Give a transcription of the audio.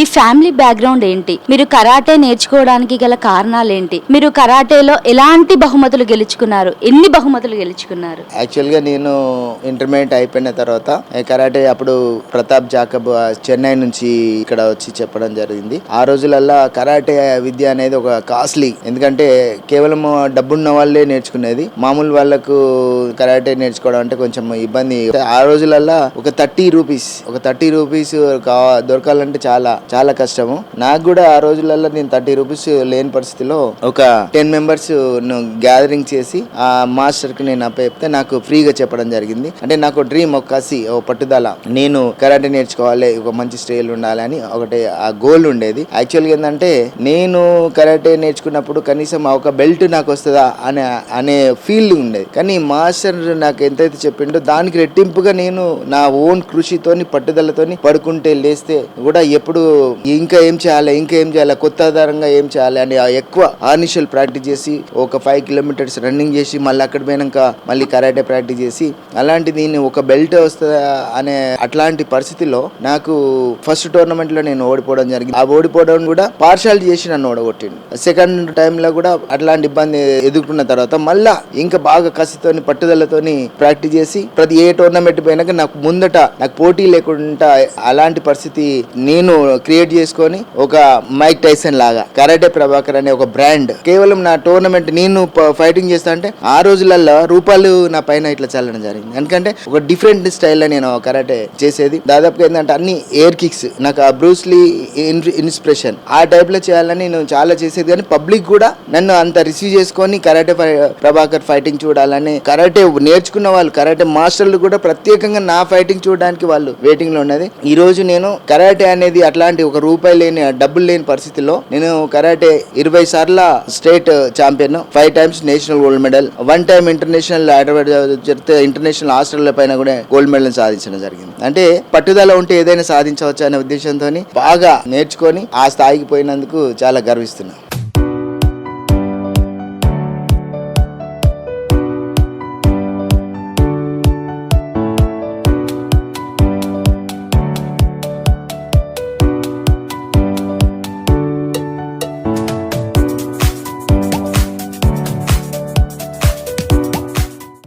మీ family background ఏంటి? మీరు karate నేర్చుకోవడానికి గల కారణాలు ఏంటి? మీరు కరాటేలో ఎలాంటి బహుమతులు గెలుచుకున్నారు? ఎన్ని బహుమతులు గెలుచుకున్నారు? యాక్చువల్గా నేను ఇంటర్మీడియట్ అయిపోయిన తర్వాత కరాటే అప్పుడు ప్రతాప్ జాకబ్ చెన్నై నుంచి ఇక్కడ వచ్చి చెప్పడం జరిగింది. ఆ రోజులల్లా కరాటే విద్య అనేది ఒక కాస్ట్లీ, ఎందుకంటే కేవలం డబ్బున్న వాళ్ళే నేర్చుకునేది. మామూలు వాళ్ళకు కరాటే నేర్చుకోవడం అంటే కొంచెం ఇబ్బంది. ఆ రోజులల్లా ఒక 30 రూపీస్ దొరకాలంటే చాలా చాలా కష్టము. నాకు కూడా ఆ రోజులలో నేను 30 రూపీస్ లేని పరిస్థితిలో ఒక 10 మెంబర్స్ గ్యాదరింగ్ చేసి ఆ మాస్టర్ కి నేను అప్పచెప్తే నాకు ఫ్రీగా చెప్పడం జరిగింది. అంటే నాకు డ్రీమ్, ఒక కసి, ఒక పట్టుదల, నేను కరాటే నేర్చుకోవాలి, ఒక మంచి స్టైల్ ఉండాలి అని ఒకటి ఆ గోల్ ఉండేది. యాక్చువల్గా ఏంటంటే నేను కరాటే నేర్చుకున్నప్పుడు కనీసం ఒక బెల్ట్ నాకు వస్తుందా అనే ఫీల్ ఉండేది. కానీ మాస్టర్ నాకు ఎంతైతే చెప్పిండో దానికి రెట్టింపుగా నేను నా ఓన్ కృషితోని పట్టుదలతోని పడుకుంటే లేస్తే కూడా ఎప్పుడు ఇంకా ఏం చేయాలి, కొత్త ఆధారంగా ఏం చేయాలి అని ఎక్కువ ఆర్నిషల్ ప్రాక్టీస్ చేసి ఒక 5 కిలోమీటర్స్ రన్నింగ్ చేసి మళ్ళీ అక్కడ పోయినాక మళ్ళీ కరాటే ప్రాక్టీస్ చేసి అలాంటి దీన్ని ఒక బెల్ట్ వస్తుందా అనే అట్లాంటి పరిస్థితిలో నాకు ఫస్ట్ టోర్నమెంట్ లో నేను ఓడిపోవడం జరిగింది. ఆ ఓడిపోవడం కూడా పార్షాలిటీ చేసి నన్ను ఓడగొట్టిండు. సెకండ్ టైమ్ లో కూడా అట్లాంటి ఇబ్బంది ఎదుర్కొన్న తర్వాత మళ్ళా ఇంకా బాగా కసితోని పట్టుదలతోని ప్రాక్టీస్ చేసి ప్రతి ఏ టోర్నమెంట్ పోయినాక నాకు ముందట నాకు పోటీ లేకుండా అలాంటి పరిస్థితి నేను క్రియేట్ చేసుకొని ఒక మైక్ టైసన్ లాగా కరాటే ప్రభాకర్ అనే ఒక బ్రాండ్ కేవలం నా టోర్నమెంట్ నేను ఫైటింగ్ చేస్తా అంటే ఆ రోజులలో రూపాయలు నా పైన ఇట్లా చల్లడం జరిగింది. ఎందుకంటే ఒక డిఫరెంట్ స్టైల్ లో నేను కరాటే చేసేది. దాదాపుగా ఏంటంటే అన్ని ఎయిర్ కిక్స్, నాకు ఆ బ్రూస్లీ ఇన్స్పిరేషన్ ఆ టైప్ లో చేయాలని నేను చాలా చేసేది. కానీ పబ్లిక్ కూడా నన్ను అంత రిసీవ్ చేసుకొని కరాటే ప్రభాకర్ ఫైటింగ్ చూడాలని, కరాటే నేర్చుకున్న వాళ్ళు కరాటే మాస్టర్లు కూడా ప్రత్యేకంగా నా ఫైటింగ్ చూడడానికి వాళ్ళు వెయిటింగ్ లో ఉన్నది. ఈ రోజు నేను కరాటే అనేది అట్లాంటి ఒక రూపాయి లేని, డబ్బులు లేని పరిస్థితిలో నేను కరాటే 20 సార్ల state champion, 5 times national gold medal, 1 time international international hostel పైన కూడా గోల్డ్ మెడల్ సాధించడం జరిగింది. అంటే పట్టుదల ఉంటే ఏదైనా సాధించవచ్చు అనే ఉద్దేశంతో బాగా నేర్చుకొని ఆ స్థాయికి పోయినందుకు చాలా గర్విస్తున్నాను.